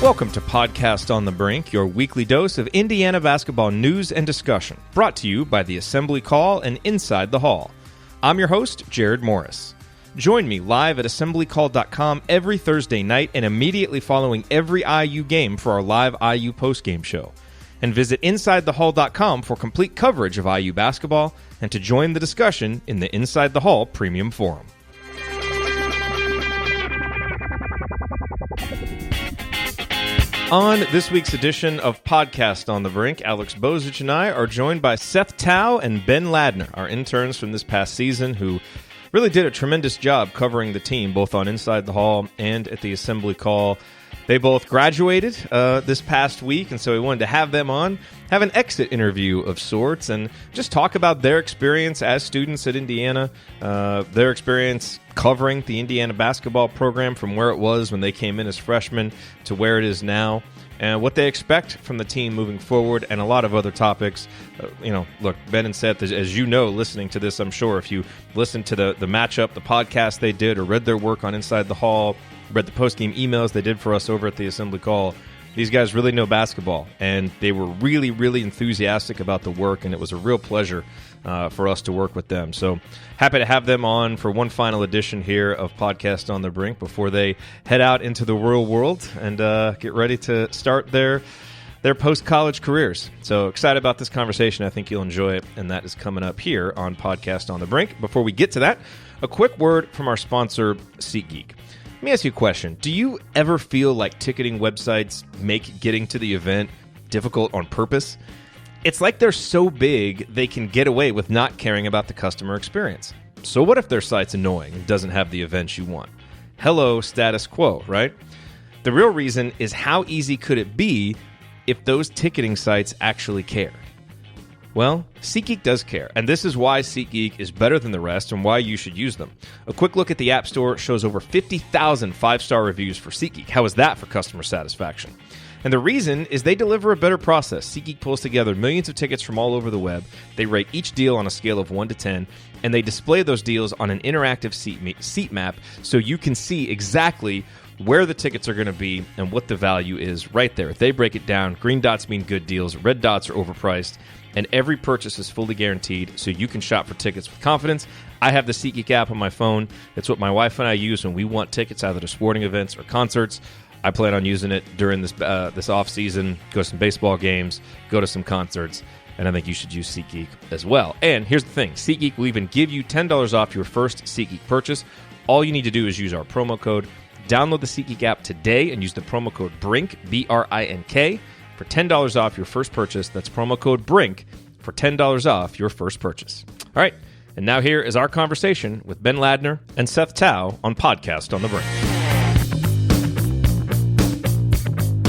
Welcome to Podcast on the Brink, your weekly dose of Indiana basketball news and discussion, brought to you by the Assembly Call and Inside the Hall. I'm your host, Jerod Morris. Join me live at assemblycall.com every Thursday night and immediately following every IU game for our live IU postgame show. And visit InsideTheHall.com for complete coverage of IU basketball and to join the discussion in the Inside the Hall Premium Forum. On this week's edition of Podcast on the Brink, Alex Bozich and I are joined by Seth and Ben Ladner, our interns from this past season, who really did a tremendous job covering the team, both on Inside the Hall and at the Assembly Call. They both graduated this past week, and so we wanted to have them on, have an exit interview of sorts, and just talk about their experience as students at Indiana, their experience covering the Indiana basketball program from where it was when they came in as freshmen to where it is now, and what they expect from the team moving forward, and a lot of other topics. Look, Ben and Seth, as you know, listening to this, I'm sure, if you listened to the matchup, the podcast they did, or read their work on Inside the Hall, read the post-game emails they did for us over at the Assembly Call, these guys really know basketball, and they were really, really enthusiastic about the work, and it was a real pleasure for us to work with them. So happy to have them on for one final edition here of Podcast on the Brink before they head out into the real world and get ready to start their post-college careers. So excited about this conversation. I think you'll enjoy it, and that is coming up here on Podcast on the Brink. Before we get to that, a quick word from our sponsor, SeatGeek. Let me ask you a question. Do you ever feel like ticketing websites make getting to the event difficult on purpose? It's like they're so big they can get away with not caring about the customer experience. So what if their site's annoying and doesn't have the events you want? Hello, status quo, right? The real reason is how easy could it be if those ticketing sites actually care? Well, SeatGeek does care, and this is why SeatGeek is better than the rest and why you should use them. A quick look at the App Store shows over 50,000 five-star reviews for SeatGeek. How is that for customer satisfaction? And the reason is they deliver a better process. SeatGeek pulls together millions of tickets from all over the web. They rate each deal on a scale of 1 to 10, and they display those deals on an interactive seat map so you can see exactly where the tickets are going to be and what the value is right there. They break it down. Green dots mean good deals. Red dots are overpriced. And every purchase is fully guaranteed, so you can shop for tickets with confidence. I have the SeatGeek app on my phone. It's what my wife and I use when we want tickets either to sporting events or concerts. I plan on using it during this off season, go to some baseball games, go to some concerts, and I think you should use SeatGeek as well. And here's the thing. SeatGeek will even give you $10 off your first SeatGeek purchase. All you need to do is use our promo code. Download the SeatGeek app today and use the promo code BRINK, B-R-I-N-K, for $10 off your first purchase. That's promo code BRINK for $10 off your first purchase. All right, and now here is our conversation with Ben Ladner and Seth Tao on Podcast on the Brink.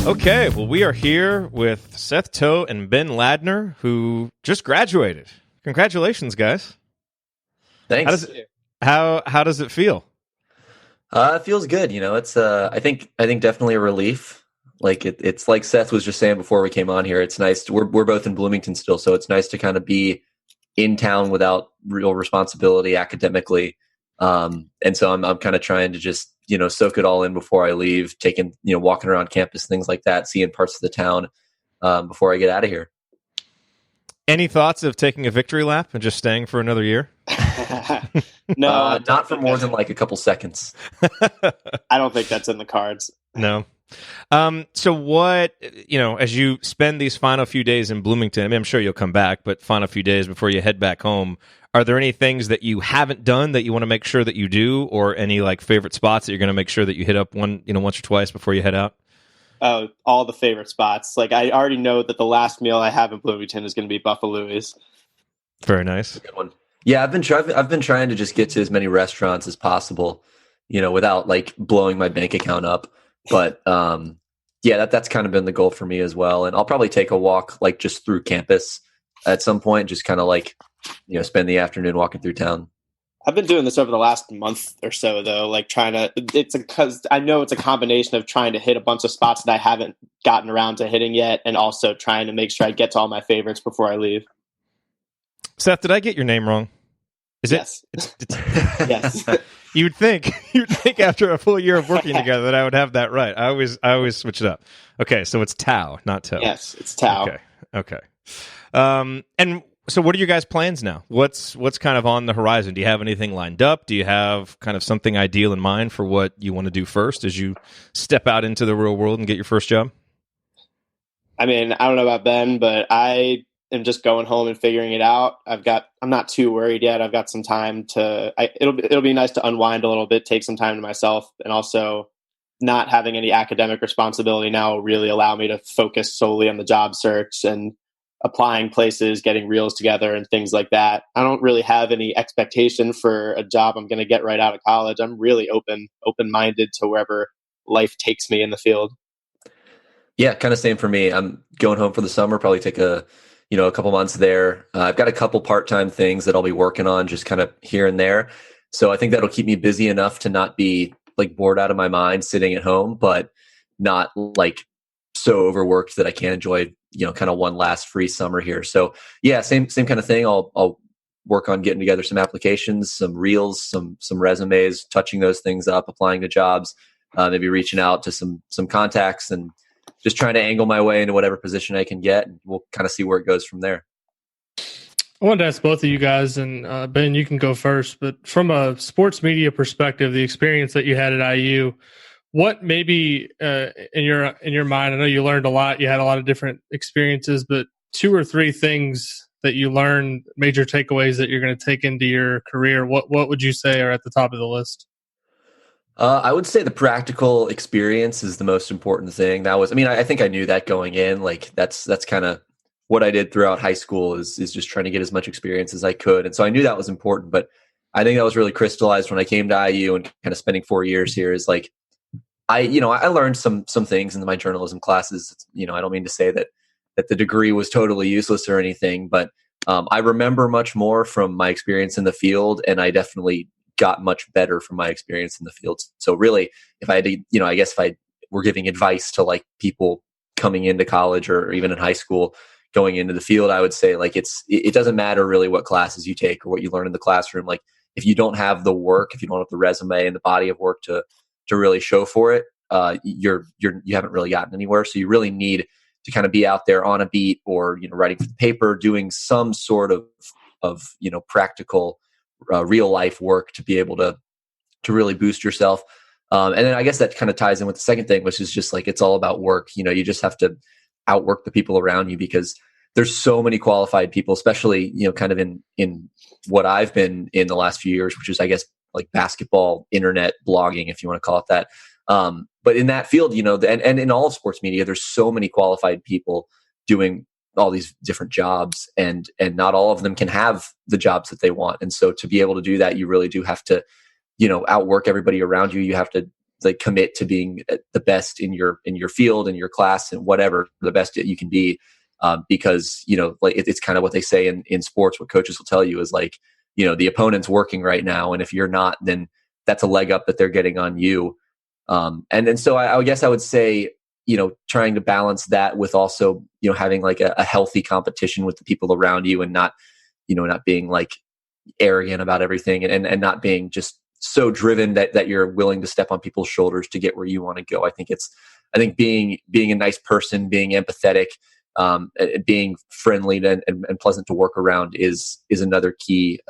Okay, well, we are here with Seth Tao and Ben Ladner, who just graduated. Congratulations, guys. Thanks. How does it feel? It feels good. It's I think definitely a relief. Like it's like Seth was just saying before we came on here. It's nice. We're both in Bloomington still, so it's nice to kind of be in town without real responsibility academically. And so I'm kind of trying to just soak it all in before I leave, walking around campus, things like that, seeing parts of the town before I get out of here. Any thoughts of taking a victory lap and just staying for another year? No, not for more than like a couple seconds. I don't think that's in the cards. No. So what, as you spend these final few days in Bloomington, I mean, I'm sure you'll come back, but final few days before you head back home, are there any things that you haven't done that you want to make sure that you do, or any favorite spots that you're going to make sure that you hit up once or twice before you head out? Oh, all the favorite spots. I already know that the last meal I have in Bloomington is going to be Buffalo's. Very nice. Good one. Yeah, I've been trying to just get to as many restaurants as possible, without blowing my bank account up. But that's kind of been the goal for me as well. And I'll probably take a walk just through campus at some point, just kind of spend the afternoon walking through town. I've been doing this over the last month or so, though, because I know it's a combination of trying to hit a bunch of spots that I haven't gotten around to hitting yet, and also trying to make sure I get to all my favorites before I leave. Seth, did I get your name wrong? Yes. It's Yes. You'd think after a full year of working together that I would have that right. I always switch it up. Okay, so it's Tao, not Toe. Yes, it's Tao. Okay. And so what are your guys' plans now? What's kind of on the horizon? Do you have anything lined up? Do you have kind of something ideal in mind for what you want to do first as you step out into the real world and get your first job? I mean, I don't know about Ben, but I am just going home and figuring it out. I'm not too worried yet. I've got some time it'll be nice to unwind a little bit, take some time to myself, and also not having any academic responsibility now will really allow me to focus solely on the job search and applying places, getting reels together and things like that. I don't really have any expectation for a job I'm going to get right out of college. I'm really open-minded to wherever life takes me in the field. Yeah, kind of same for me. I'm going home for the summer, probably take a couple months there. I've got a couple part-time things that I'll be working on just kind of here and there. So I think that'll keep me busy enough to not be like bored out of my mind sitting at home, but not like so overworked that I can't enjoy, kind of one last free summer here. So yeah, same kind of thing. I'll work on getting together some applications, some reels, some resumes, touching those things up, applying to jobs, maybe reaching out to some contacts and just trying to angle my way into whatever position I can get. And we'll kind of see where it goes from there. I wanted to ask both of you guys, and Ben, you can go first, but from a sports media perspective, the experience that you had at IU, what maybe in your mind, I know you learned a lot, you had a lot of different experiences, but 2 or 3 things that you learned, major takeaways that you're going to take into your career, what would you say are at the top of the list? I would say the practical experience is the most important thing. I think I knew that going in. Like that's kind of what I did throughout high school is just trying to get as much experience as I could. And so I knew that was important, but I think that was really crystallized when I came to IU and kind of spending 4 years here is like, I learned some things in my journalism classes. I don't mean to say that the degree was totally useless or anything, but I remember much more from my experience in the field, and I definitely got much better from my experience in the field. So really, if I had to, I guess if I were giving advice to like people coming into college or even in high school going into the field, I would say like it doesn't matter really what classes you take or what you learn in the classroom. Like if you don't have the work, if you don't have the resume and the body of work to really show for it, you haven't really gotten anywhere. So you really need to kind of be out there on a beat or writing for the paper, doing some sort of practical real life work to be able to really boost yourself. And then I guess that kind of ties in with the second thing, which is just like it's all about work. You just have to outwork the people around you because there's so many qualified people, especially kind of in what I've been in the last few years, which is I guess like basketball, internet, blogging, if you want to call it that. But in that field, and in all of sports media, there's so many qualified people doing all these different jobs, and not all of them can have the jobs that they want. And so to be able to do that, you really do have to, outwork everybody around you. You have to like commit to being the best in your field, in your class, and whatever the best that you can be. Because, like it's kind of what they say in sports, what coaches will tell you is like, the opponent's working right now. And if you're not, then that's a leg up that they're getting on you. And so I guess I would say, trying to balance that with also, having like a healthy competition with the people around you and not, not being like arrogant about everything and not being just so driven that you're willing to step on people's shoulders to get where you want to go. I think being a nice person, being empathetic, being friendly and pleasant to work around is another key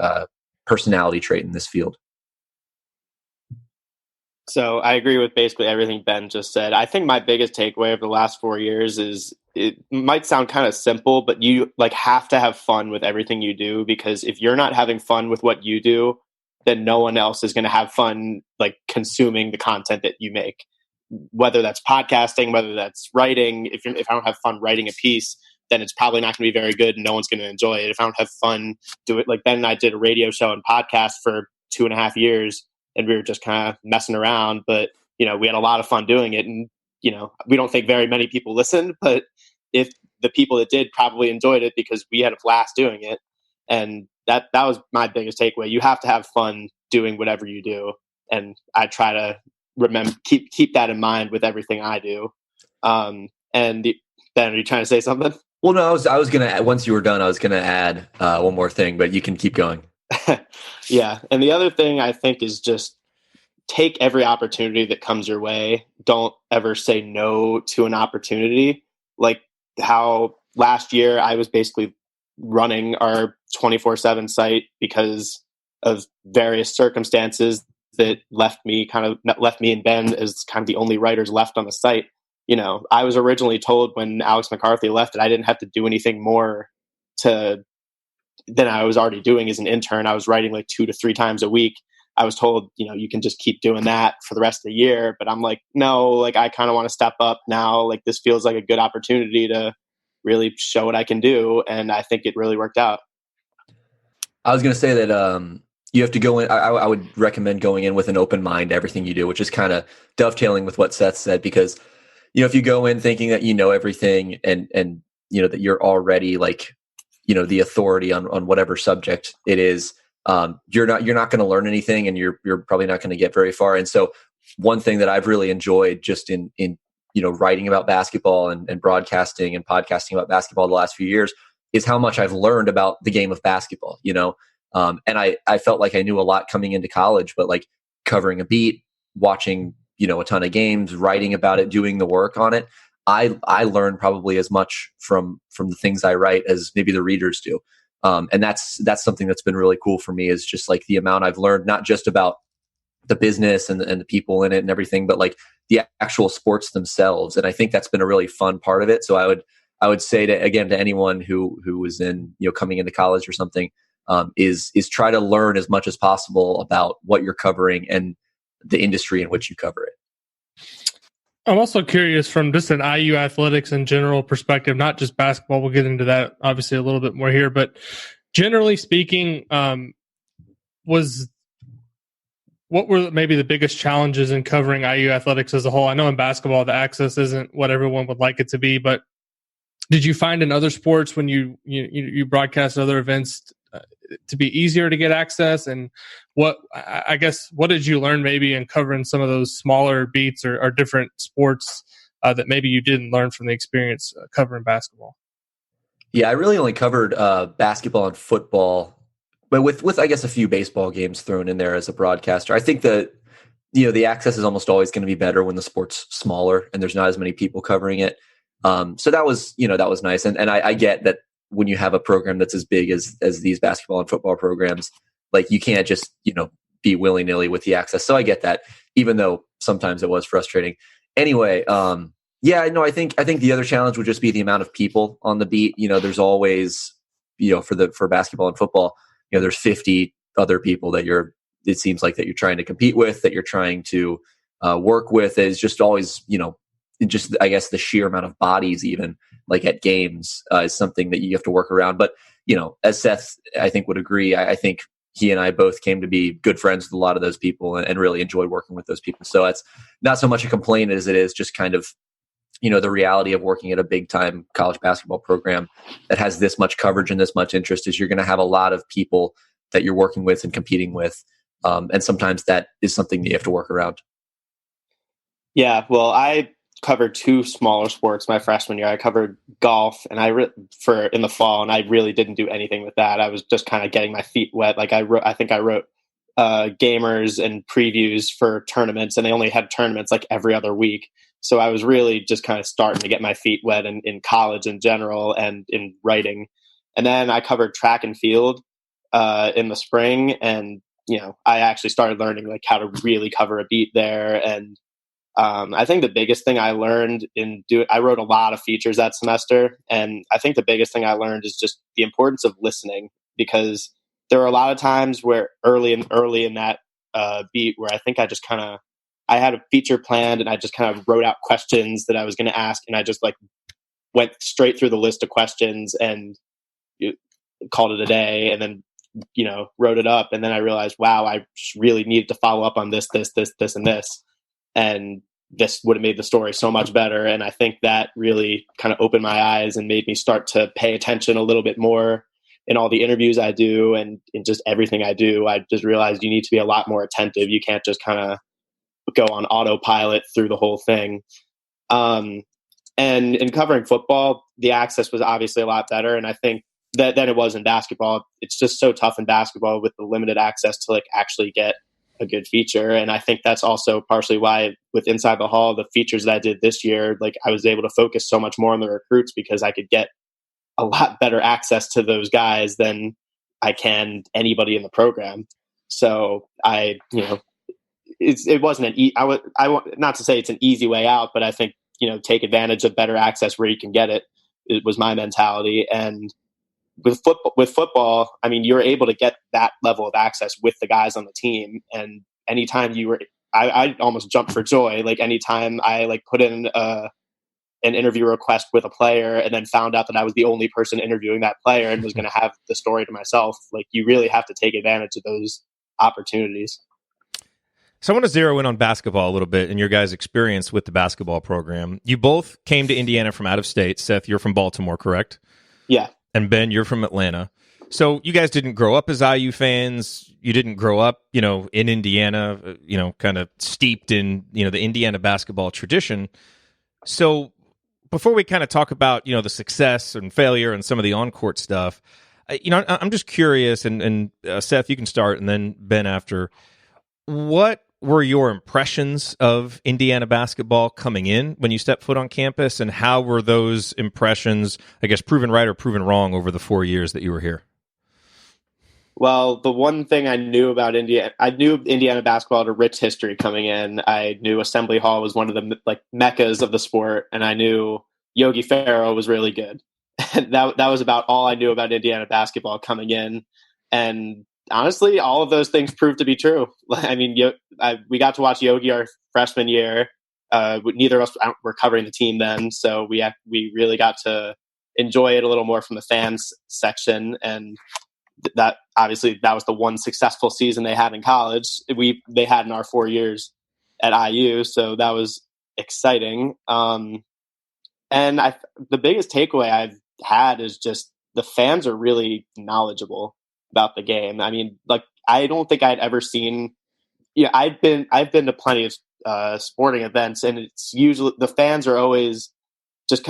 personality trait in this field. So I agree with basically everything Ben just said. I think my biggest takeaway of the last 4 years is it might sound kind of simple, but you like have to have fun with everything you do, because if you're not having fun with what you do, then no one else is going to have fun like consuming the content that you make. Whether that's podcasting, whether that's writing. If I don't have fun writing a piece, then it's probably not going to be very good and no one's going to enjoy it. If I don't have fun do it, like Ben and I did a radio show and podcast for 2.5 years. And we were just kind of messing around, but, we had a lot of fun doing it. And, we don't think very many people listened, but if the people that did probably enjoyed it because we had a blast doing it. And that was my biggest takeaway. You have to have fun doing whatever you do. And I try to keep that in mind with everything I do. Ben, are you trying to say something? Well, no, I was going to, once you were done, I was going to add one more thing, but you can keep going. Yeah. And the other thing I think is just take every opportunity that comes your way. Don't ever say no to an opportunity. Like how last year I was basically running our 24/7 site because of various circumstances that left me and Ben as kind of the only writers left on the site. I was originally told when Alex McCarthy left that I didn't have to do anything more than I was already doing as an intern. I was writing like 2 to 3 times a week. I was told, you can just keep doing that for the rest of the year. But I'm like, no, like I kind of want to step up now. Like this feels like a good opportunity to really show what I can do. And I think it really worked out. I was going to say that you have to go in. I would recommend going in with an open mind to everything you do, which is kind of dovetailing with what Seth said, because, if you go in thinking that you know everything and that you're already like, the authority on whatever subject it is, you're not going to learn anything, and you're probably not going to get very far. And so one thing that I've really enjoyed just in writing about basketball and broadcasting and podcasting about basketball the last few years is how much I've learned about the game of basketball, and I felt like I knew a lot coming into college, but like covering a beat, watching, a ton of games, writing about it, doing the work on it, I learn probably as much from the things I write as maybe the readers do. And that's something that's been really cool for me, is just like the amount I've learned, not just about the business and the people in it and everything, but like the actual sports themselves. And I think that's been a really fun part of it. So I would say to anyone who was in, coming into college or something, is try to learn as much as possible about what you're covering and the industry in which you cover it. I'm also curious from just an IU athletics in general perspective, not just basketball. We'll get into that obviously a little bit more here, but generally speaking, what were maybe the biggest challenges in covering IU athletics as a whole? I know in basketball, the access isn't what everyone would like it to be, but did you find in other sports when you broadcast other events to be easier to get access? And what did you learn maybe in covering some of those smaller beats or different sports that maybe you didn't learn from the experience covering basketball? Yeah, I really only covered basketball and football, but with I guess a few baseball games thrown in there as a broadcaster. I think that the access is almost always going to be better when the sport's smaller and there's not as many people covering it. So that was nice. And I get that when you have a program that's as big as these basketball and football programs, like you can't just, be willy-nilly with the access. So I get that, even though sometimes it was frustrating. Anyway, I think the other challenge would just be the amount of people on the beat. There's always, for basketball and football, there's 50 other people that it seems like that you're trying to compete with, that you're trying to work with. Is just always, just, I guess, the sheer amount of bodies, even like at games, is something that you have to work around. But, as Seth, I think, would agree, I think he and I both came to be good friends with a lot of those people and really enjoyed working with those people. So it's not so much a complaint as it is just kind of, the reality of working at a big time college basketball program that has this much coverage and this much interest, is you're going to have a lot of people that you're working with and competing with. And sometimes that is something that you have to work around. Yeah, well, I covered 2 smaller sports my freshman year. I covered golf and in the fall, and I really didn't do anything with that. I was just kind of getting my feet wet. Like I think I wrote gamers and previews for tournaments, and they only had tournaments like every other week. So I was really just kind of starting to get my feet wet in college in general and in writing. And then I covered track and field in the spring, and I actually started learning like how to really cover a beat there. And I think the biggest thing I learned I wrote a lot of features that semester. And I think the biggest thing I learned is just the importance of listening, because there were a lot of times where early in that beat where I think I had a feature planned and I just kind of wrote out questions that I was going to ask. And I just like went straight through the list of questions and called it a day, and then, wrote it up. And then I realized, wow, I really needed to follow up on this, and this. And this would have made the story so much better. And I think that really kind of opened my eyes and made me start to pay attention a little bit more in all the interviews I do and in just everything I do. I just realized you need to be a lot more attentive. You can't just kind of go on autopilot through the whole thing. And in covering football, the access was obviously a lot better. And I think than it was in basketball. It's just so tough in basketball with the limited access to like actually get a good feature. And I think that's also partially why with Inside the Hall, the features that I did this year, like I was able to focus so much more on the recruits because I could get a lot better access to those guys than I can anybody in the program. So it wasn't not to say it's an easy way out, but I think, take advantage of better access where you can get it. It was my mentality. And with football, I mean, you're able to get that level of access with the guys on the team. And anytime I almost jumped for joy. Like anytime I put in an interview request with a player and then found out that I was the only person interviewing that player and was going to have the story to myself, like you really have to take advantage of those opportunities. So I want to zero in on basketball a little bit and your guys' experience with the basketball program. You both came to Indiana from out of state. Seth, you're from Baltimore, correct? Yeah. And Ben, you're from Atlanta. So you guys didn't grow up as IU fans. You didn't grow up, in Indiana, kind of steeped in, the Indiana basketball tradition. So before we kind of talk about, the success and failure and some of the on-court stuff, I'm just curious, and Seth, you can start, and then Ben after. What were your impressions of Indiana basketball coming in when you stepped foot on campus, and how were those impressions, I guess, proven right or proven wrong over the 4 years that you were here? Well, the one thing I knew about I knew Indiana basketball had a rich history coming in. I knew Assembly Hall was one of the meccas of the sport, and I knew Yogi Ferrell was really good. And that was about all I knew about Indiana basketball coming in. And honestly, all of those things proved to be true. I mean, we got to watch Yogi our freshman year. Neither of us were covering the team then, so we really got to enjoy it a little more from the fans section. And that obviously that was the one successful season they had in college. They had in our 4 years at IU, so that was exciting. And the biggest takeaway I've had is just the fans are really knowledgeable about the game. I mean, I don't think I'd ever seen. Yeah, I've been to plenty of sporting events, and it's usually the fans are always just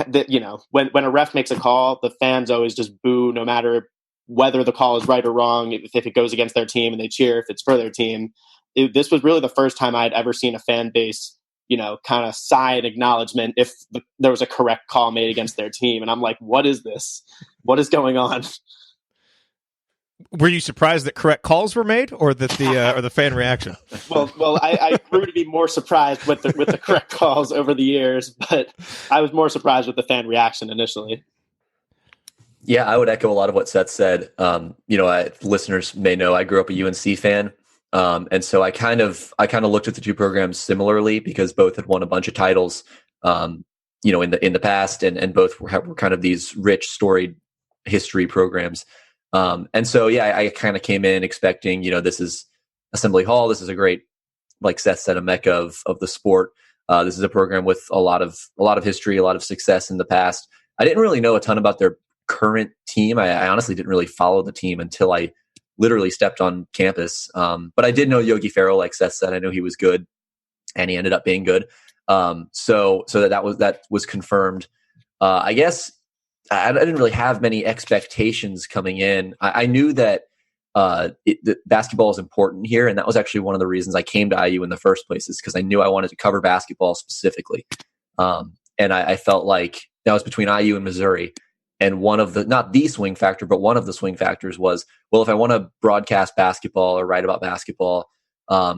when a ref makes a call, the fans always just boo no matter whether the call is right or wrong. If it goes against their team, and they cheer if it's for their team. This was really the first time I'd ever seen a fan base, kind of sigh in acknowledgement if there was a correct call made against their team. And I'm like, what is this? What is going on? Were you surprised that correct calls were made, or that the fan reaction? Well, I grew to be more surprised with the correct calls over the years, but I was more surprised with the fan reaction initially. Yeah, I would echo a lot of what Seth said. Listeners may know I grew up a UNC fan, and so I kind of looked at the two programs similarly because both had won a bunch of titles, in the past, and both were kind of these rich, storied history programs. And so, yeah, I kind of came in expecting, this is Assembly Hall. This is a great, like Seth said, a mecca of the sport. This is a program with a lot of history, a lot of success in the past. I didn't really know a ton about their current team. I honestly didn't really follow the team until I literally stepped on campus. But I did know Yogi Ferrell, like Seth said. I knew he was good, and he ended up being good. So that was confirmed. I guess I didn't really have many expectations coming in. I knew that basketball is important here, and that was actually one of the reasons I came to IU in the first place, is because I knew I wanted to cover basketball specifically. And I felt like that was between IU and Missouri. And one of the, not the swing factor, but one of the swing factors was, well, if I want to broadcast basketball or write about basketball, I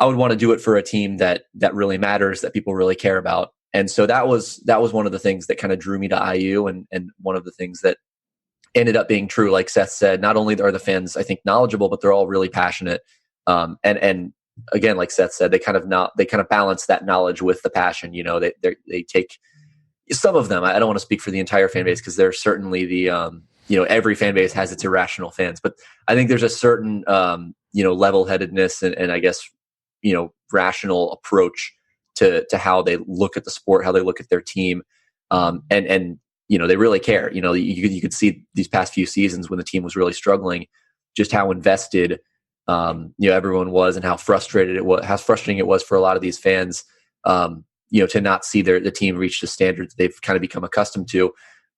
would want to do it for a team that really matters, that people really care about. And so that was one of the things that kind of drew me to IU, and one of the things that ended up being true. Like Seth said, not only are the fans, I think, knowledgeable, but they're all really passionate. And again, like Seth said, they kind of balance that knowledge with the passion. They take some of them. I don't want to speak for the entire fan base, because there's certainly every fan base has its irrational fans, but I think there's a certain level-headedness and I guess rational approach to how they look at the sport, how they look at their team, and they really care. You could see these past few seasons when the team was really struggling, just how invested everyone was, and how frustrating it was for a lot of these fans, to not see the team reach the standards they've kind of become accustomed to.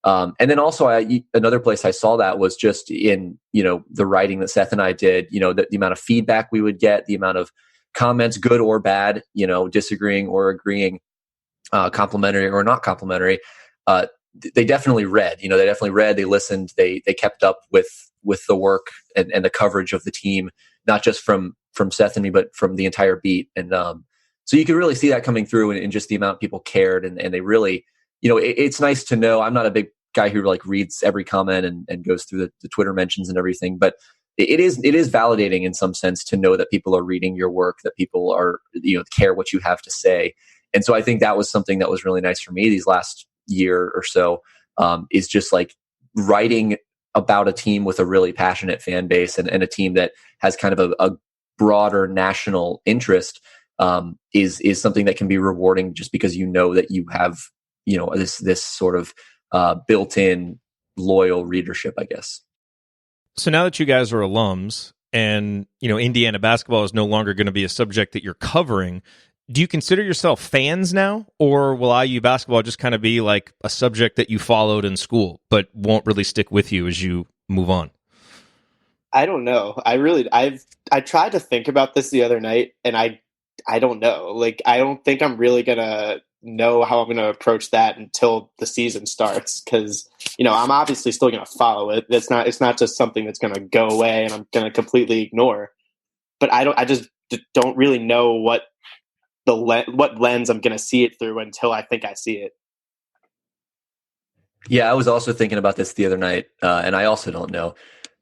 And then also another place I saw that was just in, the writing that Seth and I did, the amount of feedback we would get, the amount of comments, good or bad, disagreeing or agreeing, complimentary or not complimentary. They definitely read, they listened, they kept up with the work and the coverage of the team, not just from Seth and me, but from the entire beat. And so you could really see that coming through in just the amount people cared. And they really, it's nice to know. I'm not a big guy who like reads every comment and goes through the Twitter mentions and everything, but it is validating in some sense to know that people are reading your work, that people are, care what you have to say. And so I think that was something that was really nice for me these last year or so, is just like writing about a team with a really passionate fan base and a team that has kind of a broader national interest, is something that can be rewarding just because that you have, this sort of built-in loyal readership, I guess. So now that you guys are alums and, Indiana basketball is no longer going to be a subject that you're covering, do you consider yourself fans now, or will IU basketball just kind of be like a subject that you followed in school but won't really stick with you as you move on? I don't know. I tried to think about this the other night, and I don't know. Like, I don't think I'm really gonna know how I'm gonna approach that until the season starts, because I'm obviously still gonna follow it. It's not just something that's gonna go away and I'm gonna completely ignore. But I just don't really know what lens I'm going to see it through until I think I see it. Yeah, I was also thinking about this the other night, and I also don't know.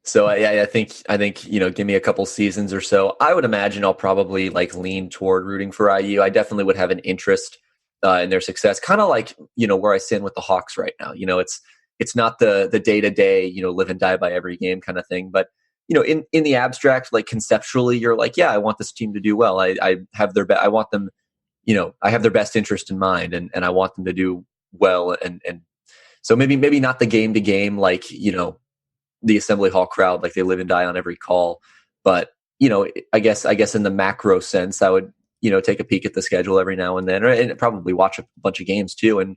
So I think give me a couple seasons or so. I would imagine I'll probably like lean toward rooting for IU. I definitely would have an interest in their success, kind of like where I stand with the Hawks right now. It's not the day to day live and die by every game kind of thing, but in the abstract, like conceptually, you're like, yeah, I want this team to do well. I have I want them, I have their best interest in mind, and I want them to do well. And so maybe not the game to game, like, the Assembly Hall crowd, like they live and die on every call. But, I guess in the macro sense, I would, take a peek at the schedule every now and then, and probably watch a bunch of games too. And,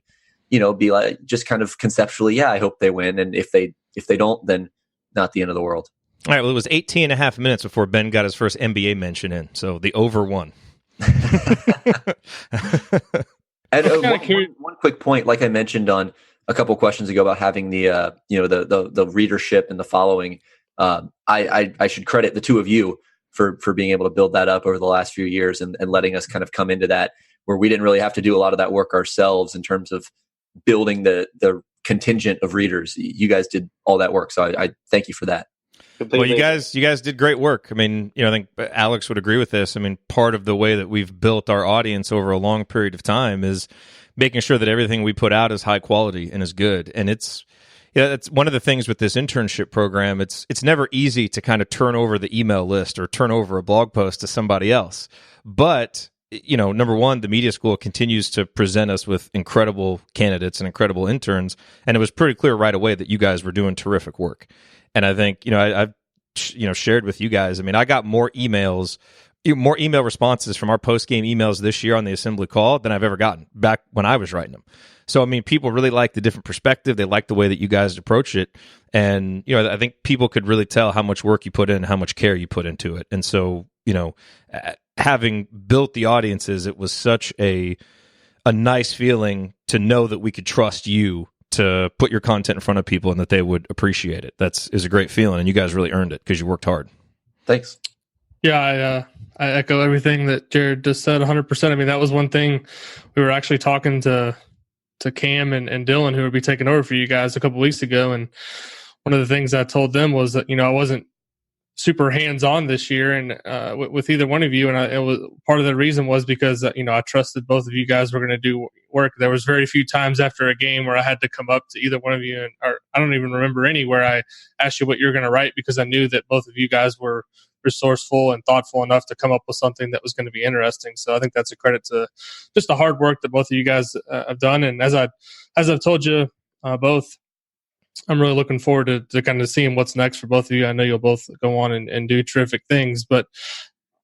be like, just kind of conceptually, yeah, I hope they win. And if they don't, then not the end of the world. All right, well, it was 18 and a half minutes before Ben got his first NBA mention in, so the over won. And one quick point, like I mentioned on a couple questions ago about having the the readership and the following, I should credit the two of you for being able to build that up over the last few years and letting us kind of come into that where we didn't really have to do a lot of that work ourselves in terms of building the contingent of readers. You guys did all that work, so I thank you for that. Well, you guys did great work. I mean, I think Alex would agree with this. I mean, part of the way that we've built our audience over a long period of time is making sure that everything we put out is high quality and is good. And it's one of the things with this internship program. It's never easy to kind of turn over the email list or turn over a blog post to somebody else. But number one, the media school continues to present us with incredible candidates and incredible interns, and it was pretty clear right away that you guys were doing terrific work. And I think, I've shared with you guys, I mean, I got more email responses from our post-game emails this year on the assembly call than I've ever gotten back when I was writing them. So, I mean, people really like the different perspective. They like the way that you guys approach it. And, I think people could really tell how much work you put in, how much care you put into it. And so, having built the audiences, it was such a nice feeling to know that we could trust you to put your content in front of people and that they would appreciate it. Is a great feeling, and you guys really earned it because you worked hard. Thanks. Yeah, I echo everything that Jerod just said 100%. I mean, that was one thing we were actually talking to Cam and Dylan, who would be taking over for you guys a couple weeks ago, and one of the things I told them was that I wasn't super hands-on this year and with either one of you, and it was part of the reason was because I trusted both of you guys were going to do work. There was very few times after a game where I had to come up to either one of you, or I don't even remember any where I asked you what you were going to write, because I knew that both of you guys were resourceful and thoughtful enough to come up with something that was going to be interesting. So I think that's a credit to just the hard work that both of you guys have done. And as I've told you both, I'm really looking forward to kind of seeing what's next for both of you. I know you'll both go on and do terrific things. But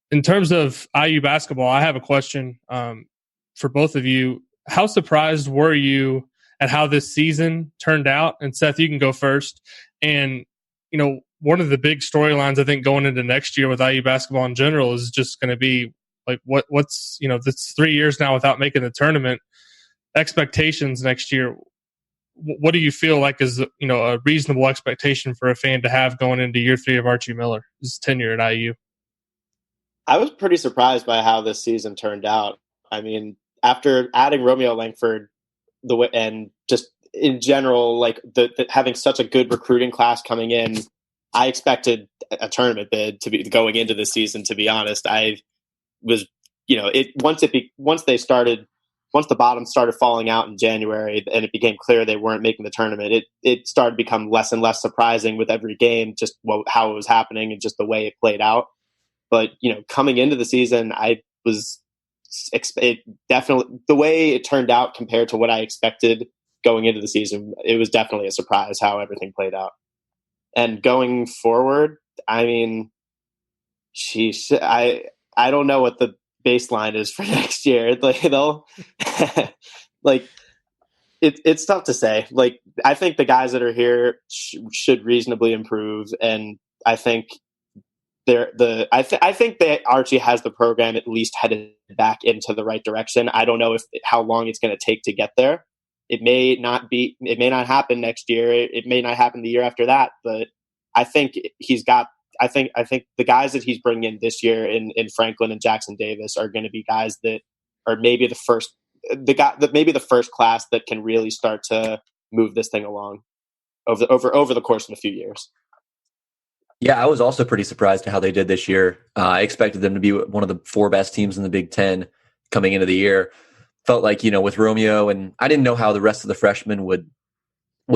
in terms of IU basketball, I have a question for both of you. How surprised were you at how this season turned out. And Seth, you can go first. And, one of the big storylines I think going into next year with IU basketball in general is just going to be like what's that's 3 years now without making the tournament. Expectations next year. What do you feel like is a reasonable expectation for a fan to have going into year 3 of Archie Miller's tenure at IU? I was pretty surprised by how this season turned out. I mean, after adding Romeo Langford, and just in general, like having such a good recruiting class coming in, I expected a tournament bid to be going into the season. To be honest, I was, once the bottom started falling out in January, and it became clear they weren't making the tournament, it started to become less and less surprising with every game, just how it was happening and just the way it played out. But coming into the season, definitely the way it turned out compared to what I expected going into the season, it was definitely a surprise how everything played out. And going forward, I mean, I don't know what the baseline is for next year. Like it's tough to say. Like, I think the guys that are here should reasonably improve, and I think I think that Archie has the program at least headed back into the right direction. I don't know how long it's going to take to get there. It may not happen next year. It may not happen the year after that. But I think I think the guys that he's bringing in this year in Franklin and Jackson Davis are going to be guys that are maybe the first class that can really start to move this thing along over the course of a few years. Yeah, I was also pretty surprised at how they did this year. I expected them to be one of the 4 best teams in the Big Ten coming into the year. Felt like, with Romeo, and I didn't know how the rest of the freshmen would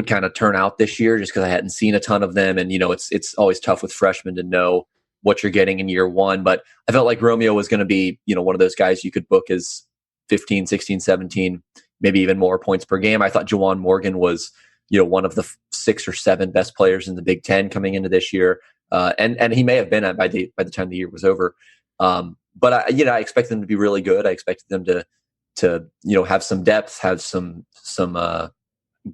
kind of turn out this year, just because I hadn't seen a ton of them. And, it's always tough with freshmen to know what you're getting in year one. But I felt like Romeo was going to be, one of those guys you could book as 15, 16, 17, maybe even more points per game. I thought Juwan Morgan was, one of the 6 or 7 best players in the Big Ten coming into this year. And he may have been by the time the year was over. But I expected them to be really good. I expected them to have some depth, have some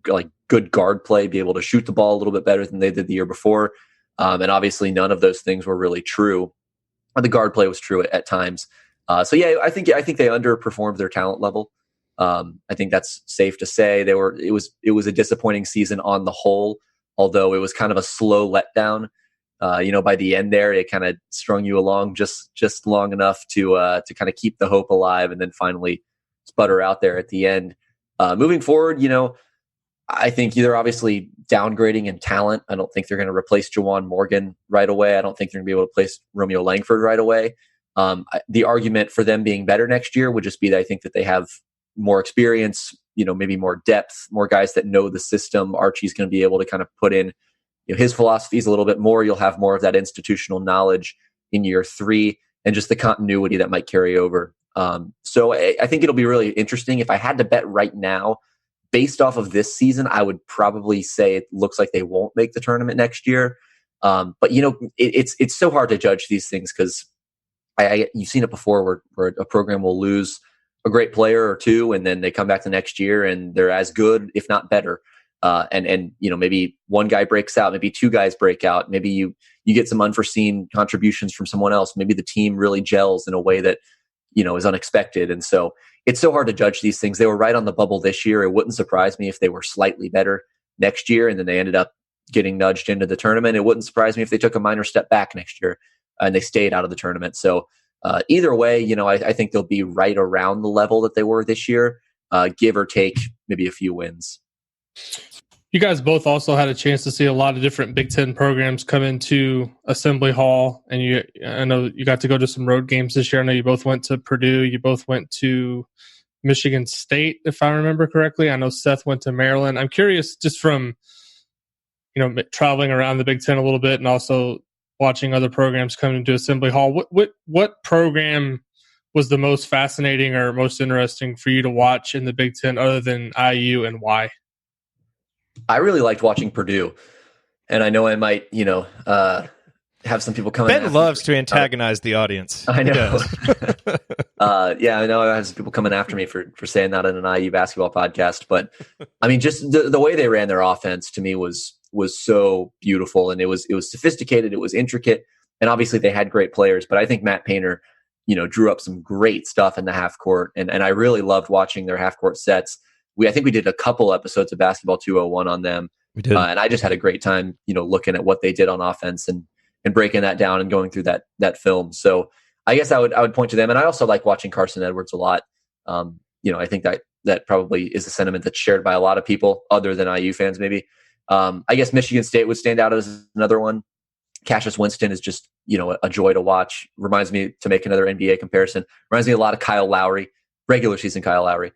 like good guard play, be able to shoot the ball a little bit better than they did the year before. And obviously none of those things were really true. The guard play was true at times. So yeah, I think they underperformed their talent level. I think that's safe to say. It was a disappointing season on the whole, although it was kind of a slow letdown. By the end there, it kind of strung you along just long enough to kind of keep the hope alive, and then finally sputter out there at the end. Moving forward, I think they're obviously downgrading in talent. I don't think they're going to replace Juwan Morgan right away. I don't think they're going to be able to replace Romeo Langford right away. The argument for them being better next year would just be that I think that they have more experience, maybe more depth, more guys that know the system. Archie's going to be able to kind of put in his philosophies a little bit more. You'll have more of that institutional knowledge in year 3, and just the continuity that might carry over. So I think it'll be really interesting. If I had to bet right now, based off of this season, I would probably say it looks like they won't make the tournament next year. But it's so hard to judge these things, because you've seen it before where a program will lose a great player or 2, and then they come back the next year and they're as good, if not better. And maybe one guy breaks out, maybe 2 guys break out, maybe you get some unforeseen contributions from someone else. Maybe the team really gels in a way that, is unexpected. And so it's so hard to judge these things. They were right on the bubble this year. It wouldn't surprise me if they were slightly better next year, and then they ended up getting nudged into the tournament. It wouldn't surprise me if they took a minor step back next year and they stayed out of the tournament. So either way, I think they'll be right around the level that they were this year, give or take maybe a few wins. You guys both also had a chance to see a lot of different Big Ten programs come into Assembly Hall, and I know you got to go to some road games this year. I know you both went to Purdue. You both went to Michigan State, if I remember correctly. I know Seth went to Maryland. I'm curious, just from traveling around the Big Ten a little bit, and also watching other programs come into Assembly Hall. What program was the most fascinating or most interesting for you to watch in the Big Ten, other than IU, and why? I really liked watching Purdue, and I know I might, have some people coming. Ben loves to antagonize the audience. I know. Yeah, I know I have some people coming after me for saying that in an IU basketball podcast. But I mean, just the way they ran their offense to me was so beautiful, and it was sophisticated, it was intricate, and obviously they had great players. But I think Matt Painter, drew up some great stuff in the half court, and I really loved watching their half court sets. I think we did a couple episodes of Basketball 201 on them. We did, and I just had a great time, looking at what they did on offense and breaking that down and going through that film. So I guess I would point to them, and I also like watching Carson Edwards a lot. I think that probably is a sentiment that's shared by a lot of people other than IU fans, maybe. I guess Michigan State would stand out as another one. Cassius Winston is just, a joy to watch. Reminds me, to make another NBA comparison, reminds me a lot of Kyle Lowry, regular season Kyle Lowry.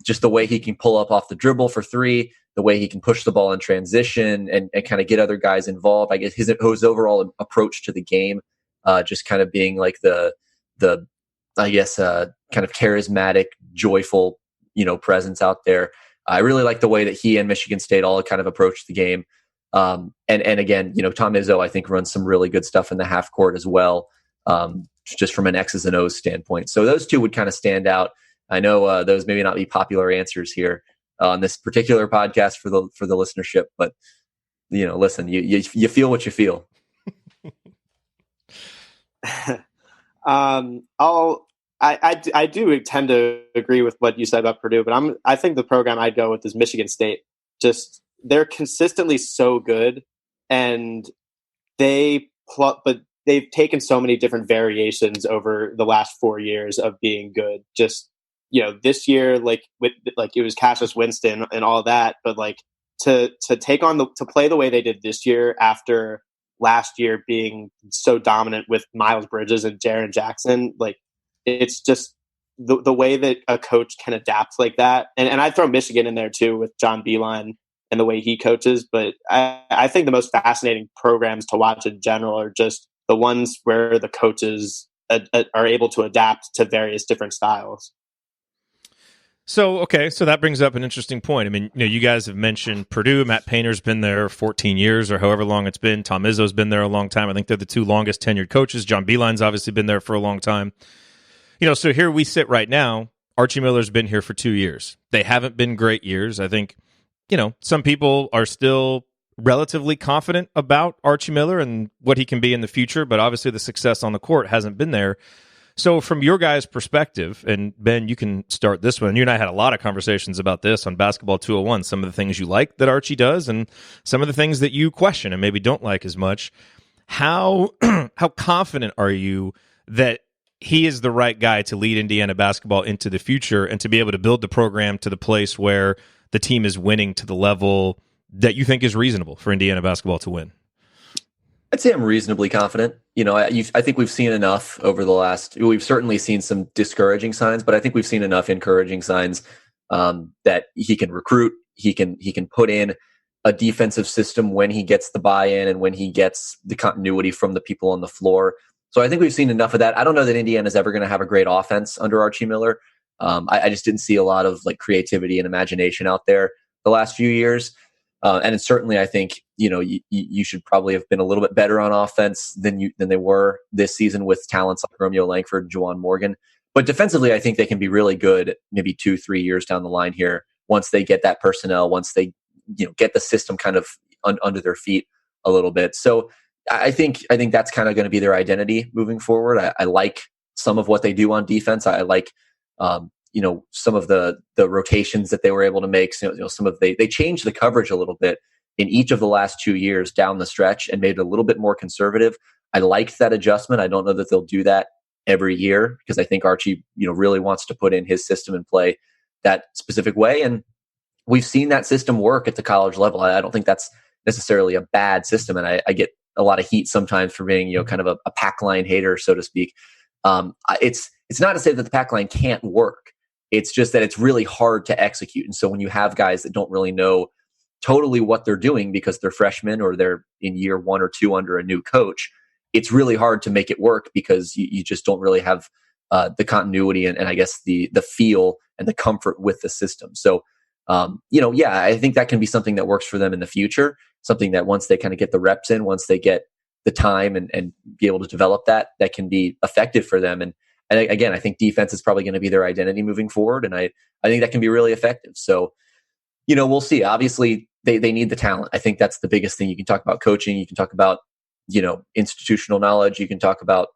Just the way he can pull up off the dribble for three, the way he can push the ball in transition and kind of get other guys involved. I guess his overall approach to the game, just kind of being like the kind of charismatic, joyful, presence out there. I really like the way that he and Michigan State all kind of approached the game. And again, Tom Izzo, I think, runs some really good stuff in the half court as well, just from an X's and O's standpoint. So those two would kind of stand out. I know those maybe not be popular answers here on this particular podcast for the listenership, but listen, you feel what you feel. I do tend to agree with what you said about Purdue, but I think the program I'd go with is Michigan State. Just they're consistently so good, and but they've taken so many different variations over the last 4 years of being good. Just this year, it was Cassius Winston and all that, but to take on to play the way they did this year after last year being so dominant with Miles Bridges and Jaren Jackson, it's just the way that a coach can adapt like that. And I'd throw Michigan in there too with John Beilein and the way he coaches. But I think the most fascinating programs to watch in general are just the ones where the coaches are able to adapt to various different styles. So that brings up an interesting point. I mean, you guys have mentioned Purdue. Matt Painter's been there 14 years or however long it's been. Tom Izzo's been there a long time. I think they're the two longest tenured coaches. John Beilein's obviously been there for a long time. So here we sit right now. Archie Miller's been here for 2 years. They haven't been great years. I think, some people are still relatively confident about Archie Miller and what he can be in the future, but obviously the success on the court hasn't been there. So from your guys' perspective, and Ben, you can start this one. You and I had a lot of conversations about this on Basketball 201, some of the things you like that Archie does and some of the things that you question and maybe don't like as much. How confident are you that he is the right guy to lead Indiana basketball into the future and to be able to build the program to the place where the team is winning to the level that you think is reasonable for Indiana basketball to win? I'd say I'm reasonably confident. I think we've seen enough over the last. We've certainly seen some discouraging signs, but I think we've seen enough encouraging signs that he can recruit. He can put in a defensive system when he gets the buy-in and when he gets the continuity from the people on the floor. So I think we've seen enough of that. I don't know that Indiana's ever going to have a great offense under Archie Miller. I just didn't see a lot of creativity and imagination out there the last few years. And certainly, I think you should probably have been a little bit better on offense than they were this season with talents like Romeo Langford and Juwan Morgan. But defensively, I think they can be really good maybe 2-3 years down the line here once they get that personnel, once they get the system kind of under their feet a little bit. So I think that's kind of going to be their identity moving forward. I like some of what they do on defense. I like some of the rotations that they were able to make. Some of they changed the coverage a little bit in each of the last 2 years down the stretch and made it a little bit more conservative. I liked that adjustment. I don't know that they'll do that every year because I think Archie, really wants to put in his system and play that specific way. And we've seen that system work at the college level. I don't think that's necessarily a bad system. And I get a lot of heat sometimes for being, kind of a pack line hater, so to speak. It's not to say that the pack line can't work. It's just that it's really hard to execute. And so when you have guys that don't really know totally what they're doing because they're freshmen or they're in year 1 or 2 under a new coach, it's really hard to make it work because you just don't really have the continuity and I guess the feel and the comfort with the system. So, I think that can be something that works for them in the future, something that once they kind of get the reps in, once they get the time and be able to develop that can be effective for them. And again, I think defense is probably going to be their identity moving forward. And I think that can be really effective. So, we'll see. Obviously, they need the talent. I think that's the biggest thing. You can talk about coaching. You can talk about, institutional knowledge. You can talk about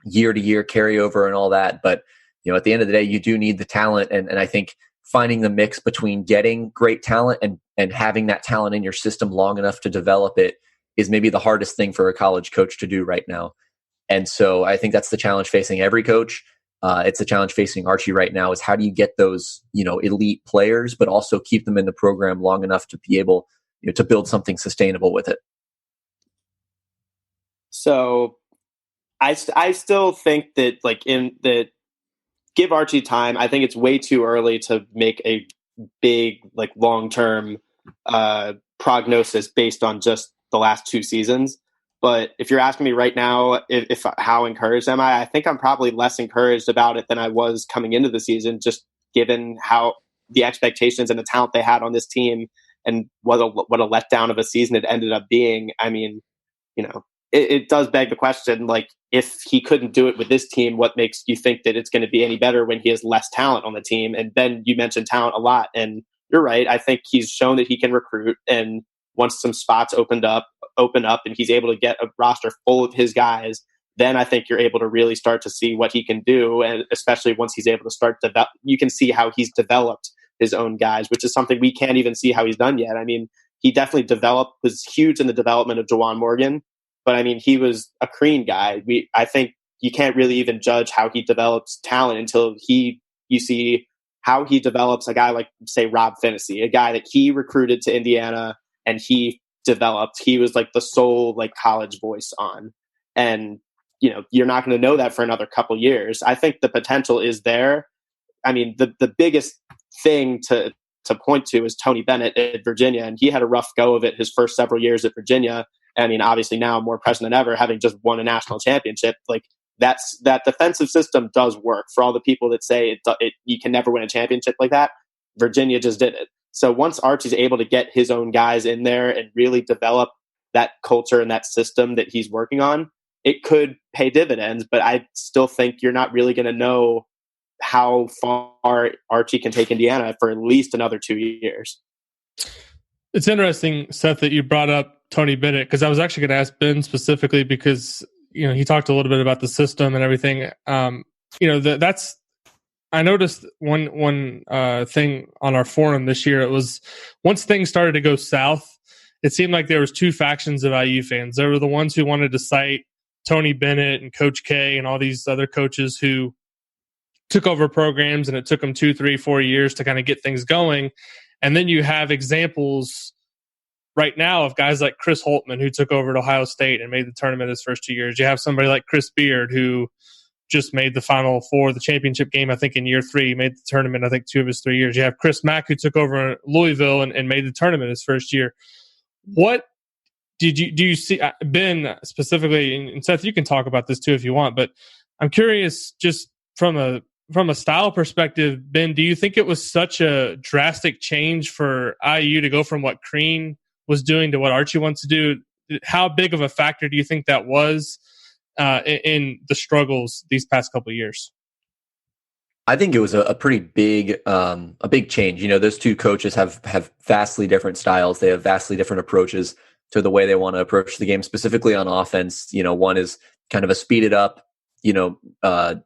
year-to-year carryover and all that. But, at the end of the day, you do need the talent. And I think finding the mix between getting great talent and having that talent in your system long enough to develop it is maybe the hardest thing for a college coach to do right now. And so I think that's the challenge facing every coach. It's a challenge facing Archie right now is how do you get those, elite players, but also keep them in the program long enough to be able to build something sustainable with it. So I still think that give Archie time. I think it's way too early to make a big, long-term prognosis based on just the last 2 seasons. But if you're asking me right now, if how encouraged am I think I'm probably less encouraged about it than I was coming into the season, just given how the expectations and the talent they had on this team and what a letdown of a season it ended up being. I mean, it does beg the question, if he couldn't do it with this team, what makes you think that it's going to be any better when he has less talent on the team? And Ben, you mentioned talent a lot, and you're right. I think he's shown that he can recruit, and once some spots open up and he's able to get a roster full of his guys, then I think you're able to really start to see what he can do. And especially once he's able to start you can see how he's developed his own guys, which is something we can't even see how he's done yet. I mean, he definitely was huge in the development of Juwan Morgan, but I mean, he was a Crean guy. I think you can't really even judge how he develops talent until you see how he develops a guy like, say, Rob Finney, a guy that he recruited to Indiana and he developed. He was the sole college voice on. And, you're not going to know that for another couple years. I think the potential is there. I mean, the biggest thing to point to is Tony Bennett at Virginia, and he had a rough go of it his first several years at Virginia. I mean, obviously now more present than ever, having just won a national championship. That defensive system does work. For all the people that say you can never win a championship like that, Virginia just did it. So once Archie's able to get his own guys in there and really develop that culture and that system that he's working on, it could pay dividends. But I still think you're not really going to know how far Archie can take Indiana for at least another 2 years. It's interesting, Seth, that you brought up Tony Bennett, because I was actually going to ask Ben specifically because, he talked a little bit about the system and everything. That's I noticed one thing on our forum this year. It was once things started to go south, it seemed like there was 2 factions of IU fans. There were the ones who wanted to cite Tony Bennett and Coach K and all these other coaches who took over programs, and it took them 2, 3, 4 years to kind of get things going. And then you have examples right now of guys like Chris Holtman, who took over at Ohio State and made the tournament his first 2 years. You have somebody like Chris Beard, who just made the Final Four, the championship game, I think, in year 3. He made the tournament, I think, 2 of his 3 years. You have Chris Mack, who took over in Louisville and made the tournament his first year. What do you see, Ben, specifically, and Seth, you can talk about this too if you want, but I'm curious, just from a style perspective, Ben, do you think it was such a drastic change for IU to go from what Crean was doing to what Archie wants to do? How big of a factor do you think that was in the struggles these past couple of years? I think it was a pretty big change. Those 2 coaches have vastly different styles. They have vastly different approaches to the way they want to approach the game, specifically on offense. One is kind of a speeded up, kind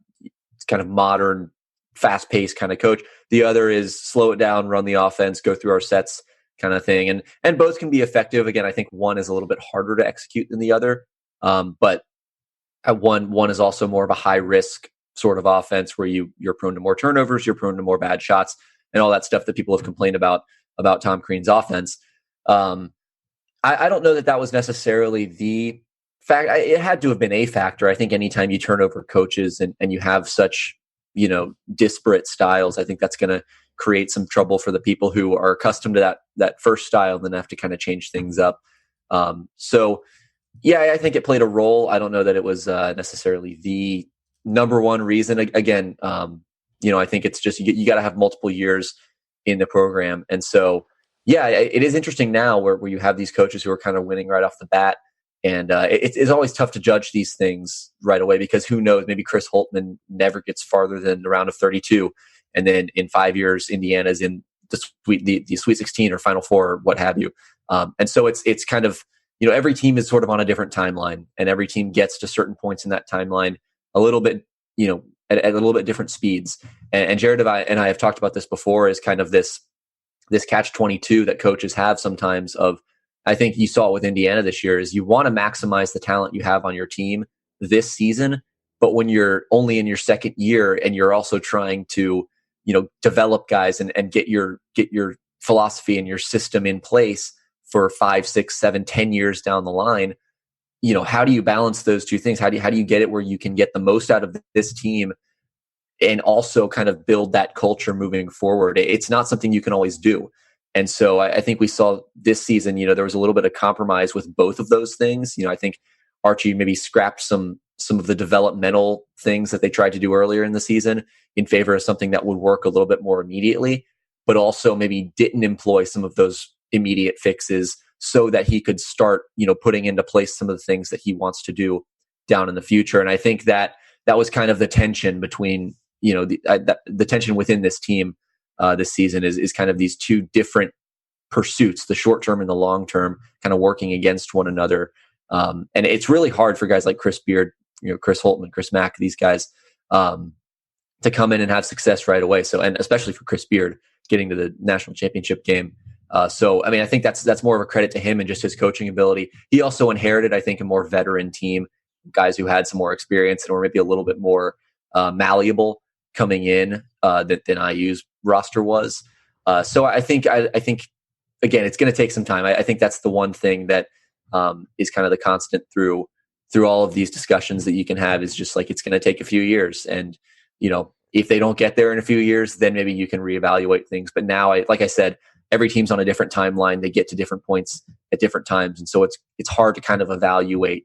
of modern, fast-paced kind of coach. The other is slow it down, run the offense, go through our sets kind of thing. And both can be effective. Again, I think one is a little bit harder to execute than the other. But one is also more of a high-risk sort of offense where you're prone to more turnovers, you're prone to more bad shots, and all that stuff that people have complained about Tom Crean's offense. I don't know that was necessarily the fact. It had to have been a factor. I think anytime you turn over coaches and you have such, disparate styles, I think that's going to create some trouble for the people who are accustomed to that first style and then have to kind of change things up. So yeah, I think it played a role. I don't know that it was necessarily the number one reason. Again, I think it's just, you got to have multiple years in the program. And so, yeah, it is interesting now where you have these coaches who are kind of winning right off the bat. And it's always tough to judge these things right away because who knows, maybe Chris Holtmann never gets farther than the round of 32. And then in 5 years, Indiana's in the Sweet 16 or Final Four or what have you. And so it's kind of, every team is sort of on a different timeline, and every team gets to certain points in that timeline a little bit, at a little bit different speeds. And Jerod and I have talked about this before, is kind of this catch-22 that coaches have sometimes of, I think you saw it with Indiana this year, is you want to maximize the talent you have on your team this season, but when you're only in your second year and you're also trying to, develop guys and get your philosophy and your system in place for 5, 6, 7, 10 years down the line, how do you balance those two things? How do you get it where you can get the most out of this team and also kind of build that culture moving forward? It's not something you can always do. And so I think we saw this season, there was a little bit of compromise with both of those things. I think Archie maybe scrapped some of the developmental things that they tried to do earlier in the season in favor of something that would work a little bit more immediately, but also maybe didn't employ some of those immediate fixes so that he could start, putting into place some of the things that he wants to do down in the future. And I think that was kind of the tension between, the tension within this team this season is kind of these two different pursuits, the short term and the long term, kind of working against one another. And it's really hard for guys like Chris Beard, Chris Holtmann, Chris Mack, these guys, to come in and have success right away. So, and especially for Chris Beard getting to the national championship game. So, I think that's more of a credit to him and just his coaching ability. He also inherited, I think, a more veteran team, guys who had some more experience and were maybe a little bit more malleable coming in than IU's roster was. So I think again, it's going to take some time. I think that's the one thing that is kind of the constant through all of these discussions that you can have, is just like, it's going to take a few years. And, if they don't get there in a few years, then maybe you can reevaluate things. But now, like I said, every team's on a different timeline. They get to different points at different times. And so it's hard to kind of evaluate,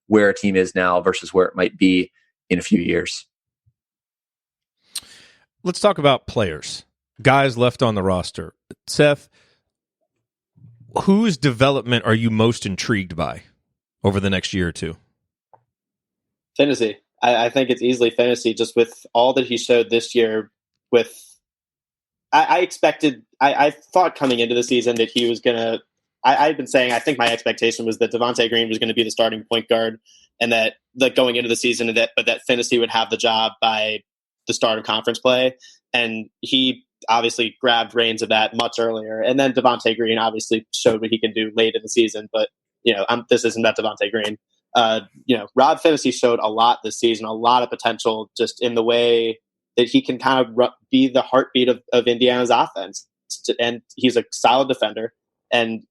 where a team is now versus where it might be in a few years. Let's talk about players, guys left on the roster. Seth, whose development are you most intrigued by over the next year or two? Finney. I think it's easily Finney, just with all that he showed this year. I thought coming into the season that he was going to, I've been saying, I think my expectation was that Devontae Green was going to be the starting point guard, and that going into the season, but that Finney would have the job by the start of conference play. And he obviously grabbed reins of that much earlier. And then Devontae Green obviously showed what he can do late in the season, but this isn't that Devontae Green. Rob Finney showed a lot this season, a lot of potential just in the way that he can kind of be the heartbeat of Indiana's offense. And he's a solid defender. And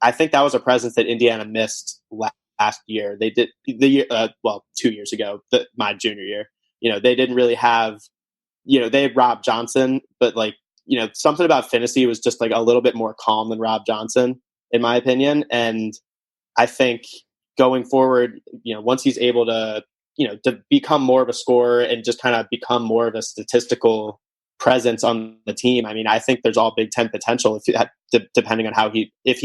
I think that was a presence that Indiana missed last year. They did 2 years ago, my junior year. They didn't really have, they had Rob Johnson, but something about Finney was just like a little bit more calm than Rob Johnson, in my opinion. And I think going forward, once he's able to become more of a scorer and just kind of become more of a statistical presence on the team, I think there's all Big Ten potential depending on how if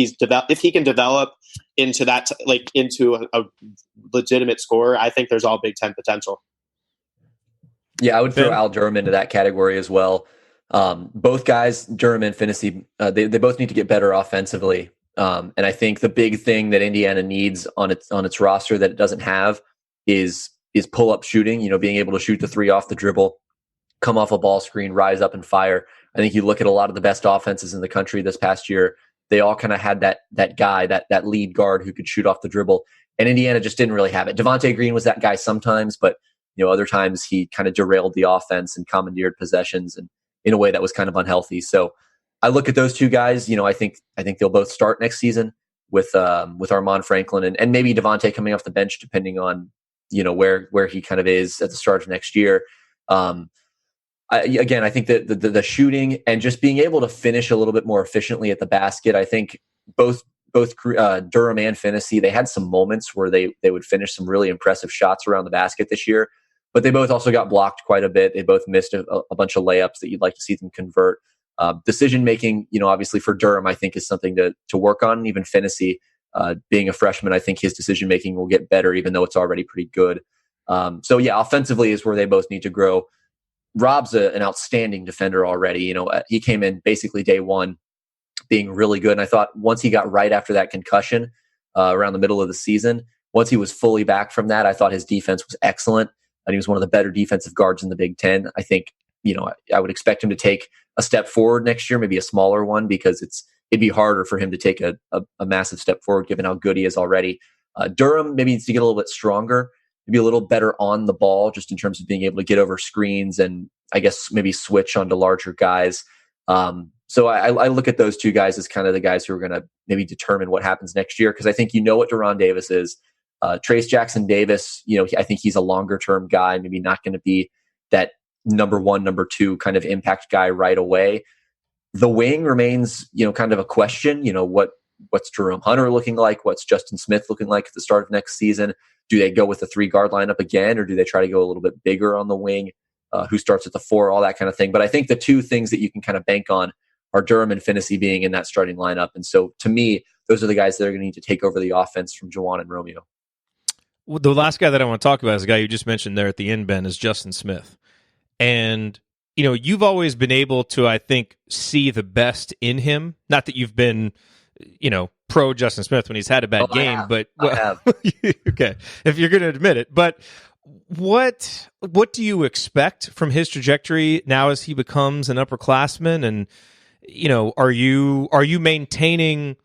he can develop into that, into a legitimate scorer. I think there's all Big Ten potential. Yeah, I would throw Al Durham into that category as well. Both guys, Durham and Finney, they both need to get better offensively. And I think the big thing that Indiana needs on its roster that it doesn't have is pull-up shooting, being able to shoot the three off the dribble, come off a ball screen, rise up and fire. I think you look at a lot of the best offenses in the country this past year, they all kind of had that guy, that lead guard who could shoot off the dribble. And Indiana just didn't really have it. Devontae Green was that guy sometimes, but other times he kind of derailed the offense and commandeered possessions and in a way that was kind of unhealthy. So I look at those two guys, I think they'll both start next season with Armand Franklin and maybe Devontae coming off the bench, depending on, where he kind of is at the start of next year. I think that the shooting and just being able to finish a little bit more efficiently at the basket, I think both Durham and Finney, they had some moments where they would finish some really impressive shots around the basket this year, but they both also got blocked quite a bit. They both missed a bunch of layups that you'd like to see them convert. Decision making, obviously for Durham, I think is something to work on. Even Finney, Being a freshman, I think his decision making will get better, even though it's already pretty good. So yeah, offensively is where they both need to grow. Rob's an outstanding defender already. He came in basically day one being really good. And I thought once he got right after that concussion around the middle of the season, once he was fully back from that, I thought his defense was excellent. And he was one of the better defensive guards in the Big Ten. I think, I would expect him to take a step forward next year, maybe a smaller one, because it'd be harder for him to take a massive step forward given how good he is already. Durham maybe needs to get a little bit stronger, maybe a little better on the ball, just in terms of being able to get over screens and I guess maybe switch onto larger guys. So I look at those two guys as kind of the guys who are going to maybe determine what happens next year, because I think what De'Ron Davis is. Trace Jackson Davis, I think he's a longer term guy, maybe not going to be that number one, number two kind of impact guy right away. The wing remains, kind of a question. What's Jerome Hunter looking like? What's Justin Smith looking like at the start of next season? Do they go with the 3-guard lineup again, or do they try to go a little bit bigger on the wing? Who starts at the 4, all that kind of thing. But I think the two things that you can kind of bank on are Durham and Finney being in that starting lineup. And so to me, those are the guys that are going to need to take over the offense from Juwan and Romeo. Well, the last guy that I want to talk about is the guy you just mentioned there at the end, Ben, is Justin Smith. And, you've always been able to, I think, see the best in him. Not that you've been, pro Justin Smith when he's had a bad game, but I have. Okay, if you're going to admit it. But what do you expect from his trajectory now as he becomes an upperclassman? And, are you maintaining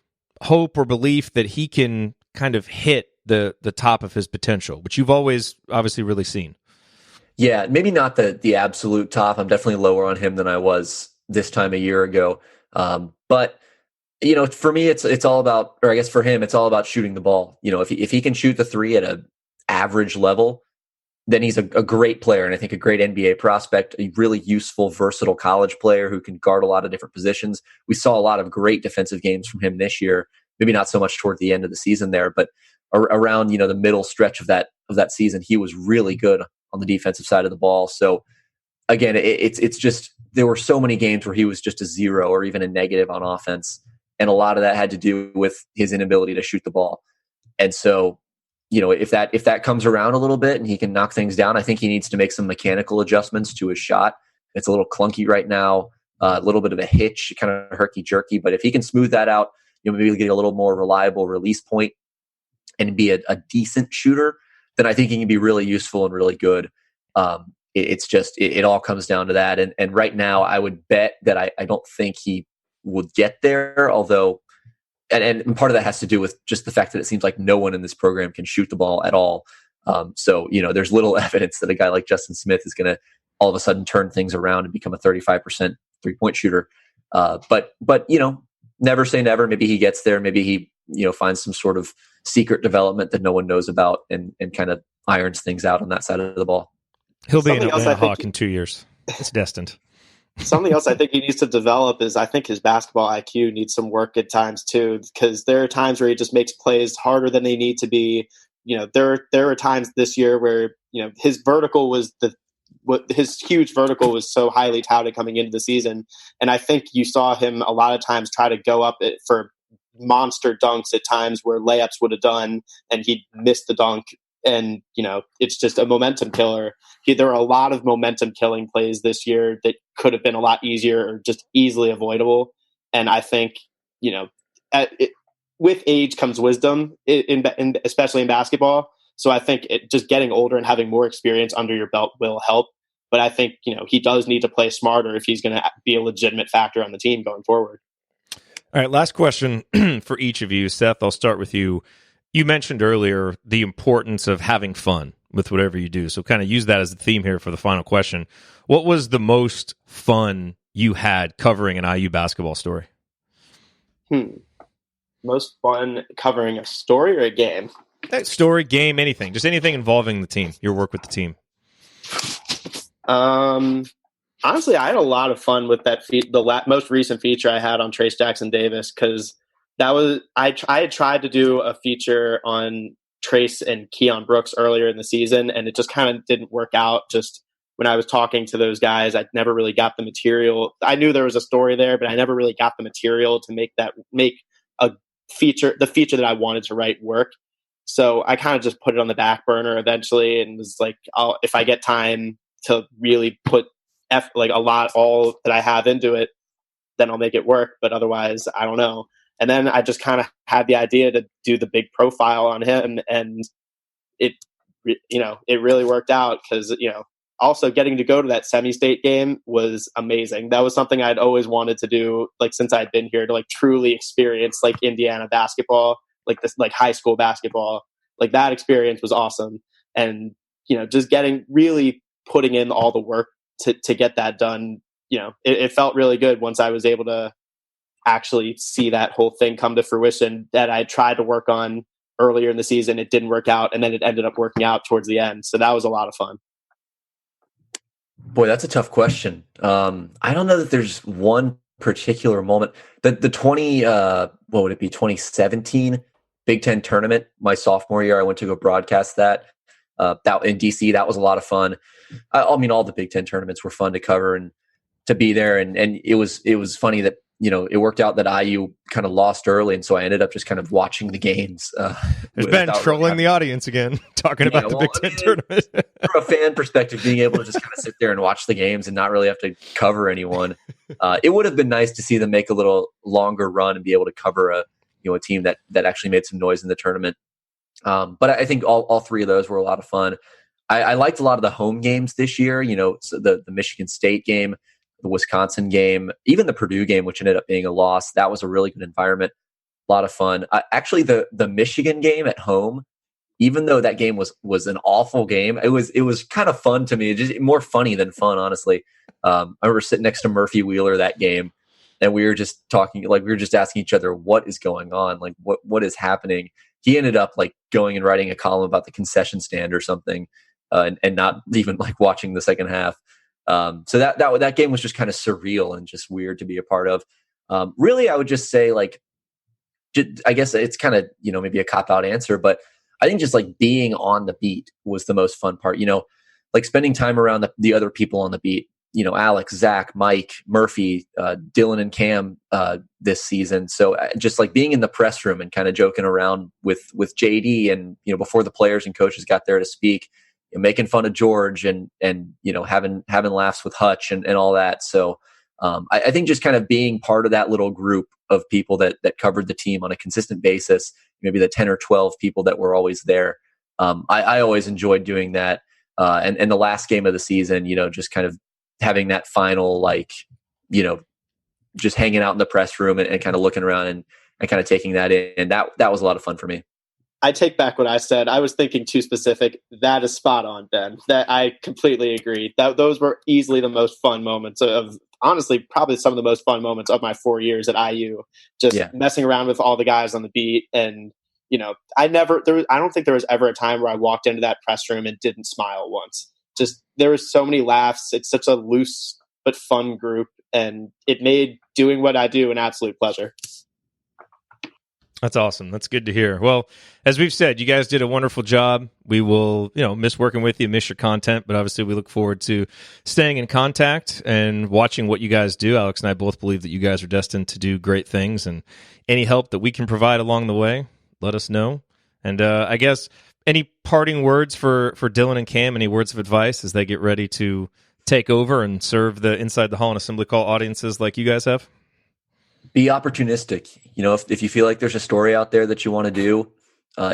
hope or belief that he can kind of hit the top of his potential, which you've always obviously really seen? Yeah, maybe not the absolute top. I'm definitely lower on him than I was this time a year ago. But for me, it's all about, or I guess for him, it's all about shooting the ball. If he can shoot the 3 at an average level, then he's a great player, and I think a great NBA prospect, a really useful, versatile college player who can guard a lot of different positions. We saw a lot of great defensive games from him this year. Maybe not so much toward the end of the season there, but around the middle stretch of that season, he was really good on the defensive side of the ball. So again, it's just there were so many games where he was just a 0 or even a negative on offense, and a lot of that had to do with his inability to shoot the ball. And so, if that comes around a little bit and he can knock things down, I think he needs to make some mechanical adjustments to his shot. It's a little clunky right now, a little bit of a hitch, kind of herky jerky. But if he can smooth that out, maybe get a little more reliable release point and be a decent shooter, then I think he can be really useful and really good. It all comes down to that. And right now, I would bet that I don't think he would get there, although. And part of that has to do with just the fact that it seems like no one in this program can shoot the ball at all. So there's little evidence that a guy like Justin Smith is going to all of a sudden turn things around and become a 35% 3-point shooter. But never say never. Maybe he gets there. Maybe he finds some sort of secret development that no one knows about and kind of irons things out on that side of the ball. He'll be an Atlanta Hawk in 2 years. It's destined. Something else I think he needs to develop is I think his basketball IQ needs some work at times too, because there are times where he just makes plays harder than they need to be. There are times this year where his vertical was his huge vertical was so highly touted coming into the season, and I think you saw him a lot of times try to go up it for monster dunks at times where layups would have done, and he'd miss the dunk. And, it's just a momentum killer. There are a lot of momentum killing plays this year that could have been a lot easier or just easily avoidable. And I think, with age comes wisdom, especially in basketball. So I think just getting older and having more experience under your belt will help. But I think, he does need to play smarter if he's going to be a legitimate factor on the team going forward. All right, last question for each of you. Seth, I'll start with you. You mentioned earlier the importance of having fun with whatever you do. So kind of use that as the theme here for the final question. What was the most fun you had covering an IU basketball story? Most fun covering a story or a game? Story, game, anything. Just anything involving the team, your work with the team. Honestly, I had a lot of fun with that the most recent feature I had on Trace Jackson Davis, because that was I had tried to do a feature on Trace and Keon Brooks earlier in the season, and it just kind of didn't work out. Just when I was talking to those guys, I never really got the material. I knew there was a story there, but I never really got the material to make the feature that I wanted to write work. So I kind of just put it on the back burner eventually, and was like, if I get time to really put all that I have into it, then I'll make it work. But otherwise, I don't know. And then I just kind of had the idea to do the big profile on him, and it really worked out because, also getting to go to that semi-state game was amazing. That was something I'd always wanted to do, like, since I'd been here, to like truly experience like Indiana basketball, like this, like high school basketball. Like, that experience was awesome. And, just really putting in all the work to get that done, it felt really good once I was able to actually see that whole thing come to fruition that I tried to work on earlier in the season. It didn't work out, and then it ended up working out towards the end. So that was a lot of fun. Boy, that's a tough question. I don't know that there's one particular moment. The 2017 Big Ten tournament, my sophomore year, I went to go broadcast that in DC. That was a lot of fun. I mean, all the Big Ten tournaments were fun to cover and to be there. And it was funny that, it worked out that IU kind of lost early, and so I ended up just kind of watching the games. There's Ben trolling the audience again, talking about the Big Ten tournament. From a fan perspective, being able to just kind of sit there and watch the games and not really have to cover anyone, it would have been nice to see them make a little longer run and be able to cover a team that actually made some noise in the tournament. But I think all three of those were a lot of fun. I liked a lot of the home games this year. So the Michigan State game, the Wisconsin game, even the Purdue game, which ended up being a loss. That was a really good environment. A lot of fun. Actually, the Michigan game at home, even though that game was an awful game, it was kind of fun to me. Just more funny than fun, honestly. I remember sitting next to Murphy Wheeler that game, and we were just talking, like, we were just asking each other, what is going on? Like, what is happening? He ended up like going and writing a column about the concession stand or something, and not even like watching the second half. So that game was just kind of surreal and just weird to be a part of. Really, I would just say, like, I guess it's kind of, maybe a cop-out answer, but I think just like being on the beat was the most fun part, like spending time around the other people on the beat, Alex, Zach, Mike, Murphy, Dylan and Cam this season. So just like being in the press room and kind of joking around with JD and, before the players and coaches got there to speak, making fun of George and having laughs with Hutch and all that. So I think just kind of being part of that little group of people that covered the team on a consistent basis, maybe the 10 or 12 people that were always there. I always enjoyed doing that. And the last game of the season, just kind of having that final, like, just hanging out in the press room and kind of looking around and kind of taking that in. That was a lot of fun for me. I take back what I said. I was thinking too specific. That is spot on, Ben. That I completely agree. Those were easily the most fun moments of, honestly, probably some of the most fun moments of my 4 years at IU. Just messing around with all the guys on the beat, and I don't think there was ever a time where I walked into that press room and didn't smile once. Just there was so many laughs. It's such a loose but fun group, and it made doing what I do an absolute pleasure. That's awesome. That's good to hear. Well, as we've said, you guys did a wonderful job. We will, miss working with you, miss your content, but obviously we look forward to staying in contact and watching what you guys do. Alex and I both believe that you guys are destined to do great things, and any help that we can provide along the way, let us know. And I guess any parting words for Dylan and Cam, any words of advice as they get ready to take over and serve the Inside the Hall and Assembly Call audiences like you guys have? Be opportunistic. If you feel like there's a story out there that you want to do,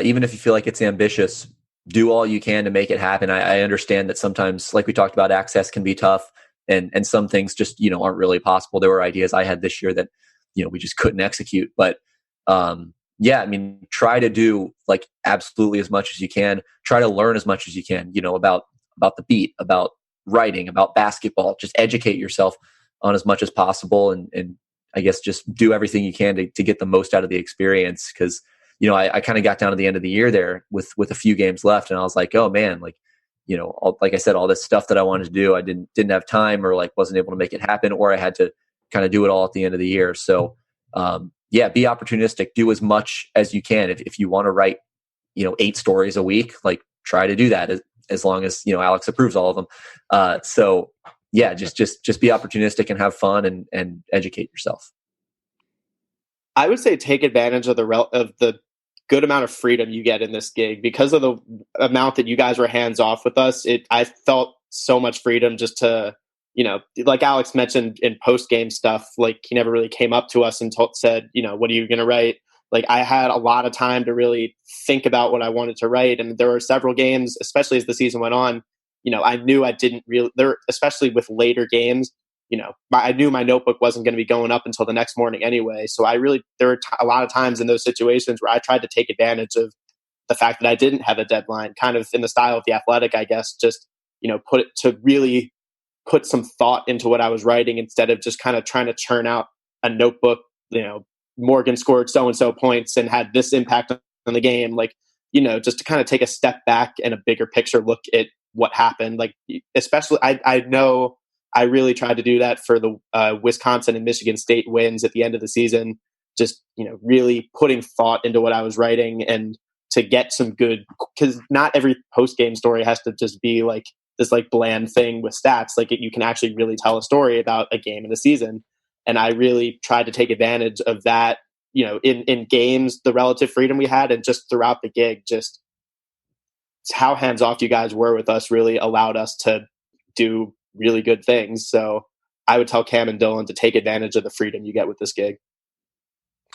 even if you feel like it's ambitious, do all you can to make it happen. I understand that sometimes, like we talked about, access can be tough, and some things just, aren't really possible. There were ideas I had this year that, we just couldn't execute. But try to do like absolutely as much as you can. Try to learn as much as you can, about the beat, about writing, about basketball. Just educate yourself on as much as possible, and I guess just do everything you can to get the most out of the experience. Because, I kind of got down to the end of the year there with a few games left, and I was like, oh man, like, like I said, all this stuff that I wanted to do, I didn't have time, or like wasn't able to make it happen, or I had to kind of do it all at the end of the year. So, be opportunistic, do as much as you can. If you want to write, 8 stories a week, like try to do that as long as, Alex approves all of them. Just be opportunistic and have fun and educate yourself. I would say take advantage of the good amount of freedom you get in this gig because of the amount that you guys were hands off with us. I felt so much freedom just to, like Alex mentioned in post game stuff, like he never really came up to us and said, what are you going to write? Like I had a lot of time to really think about what I wanted to write. And there were several games, especially as the season went on, I knew I didn't really there, especially with later games, I knew my notebook wasn't going to be going up until the next morning anyway. So there were a lot of times in those situations where I tried to take advantage of the fact that I didn't have a deadline, kind of in the style of The Athletic, I guess, just, really put some thought into what I was writing instead of just kind of trying to churn out a notebook, Morgan scored so-and-so points and had this impact on the game. Like, just to kind of take a step back and a bigger picture look at what happened. Like, especially, I know I really tried to do that for the Wisconsin and Michigan State wins at the end of the season, just, really putting thought into what I was writing and to get some good, because not every post-game story has to just be like this like bland thing with stats. Like you can actually really tell a story about a game in the season. And I really tried to take advantage of that, in games, the relative freedom we had, and just throughout the gig, just how hands off you guys were with us really allowed us to do really good things. So I would tell Cam and Dylan to take advantage of the freedom you get with this gig.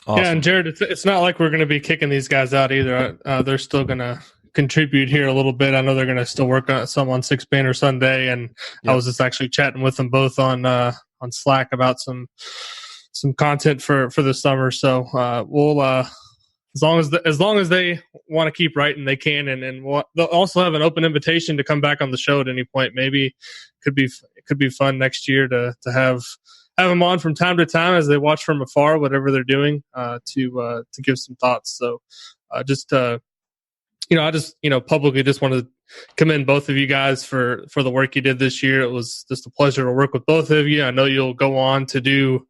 Awesome. Yeah, and Jerod, it's not like we're going to be kicking these guys out either. They're still going to contribute here a little bit. I know they're going to still work on some on Six Banner Sunday, and I was just actually chatting with them both on Slack about some content for the summer. So we'll as long as they want to keep writing, they can, and they'll also have an open invitation to come back on the show at any point. Maybe it could be fun next year to have them on from time to time as they watch from afar, whatever they're doing, to give some thoughts. So I just publicly just want to commend both of you guys for the work you did this year. It was just a pleasure to work with both of you. I know you'll go on to do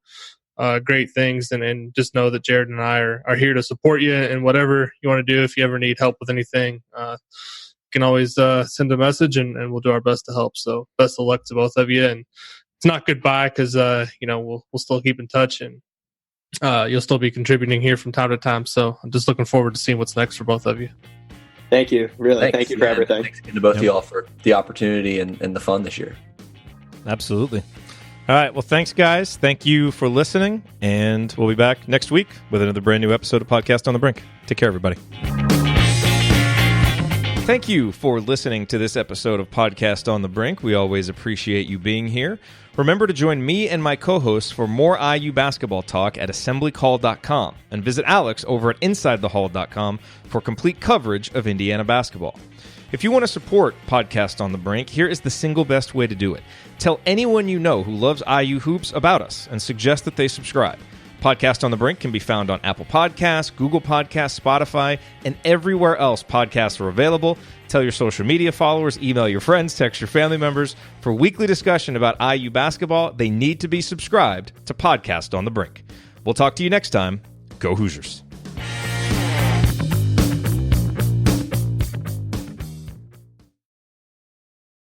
great things, and just know that Jerod and I are here to support you in whatever you want to do. If you ever need help with anything, you can always send a message, and we'll do our best to help. So best of luck to both of you. And it's not goodbye, because we'll still keep in touch, and you'll still be contributing here from time to time. So I'm just looking forward to seeing what's next for both of you. Thank you. Really. Thank you for everything. Thanks again to both of you all for the opportunity and the fun this year. Absolutely. All right. Well, thanks, guys. Thank you for listening. And we'll be back next week with another brand new episode of Podcast on the Brink. Take care, everybody. Thank you for listening to this episode of Podcast on the Brink. We always appreciate you being here. Remember to join me and my co-hosts for more IU basketball talk at assemblycall.com, and visit Alex over at insidethehall.com for complete coverage of Indiana basketball. If you want to support Podcast on the Brink, here is the single best way to do it. Tell anyone you know who loves IU hoops about us and suggest that they subscribe. Podcast on the Brink can be found on Apple Podcasts, Google Podcasts, Spotify, and everywhere else podcasts are available. Tell your social media followers, email your friends, text your family members. For weekly discussion about IU basketball, they need to be subscribed to Podcast on the Brink. We'll talk to you next time. Go Hoosiers.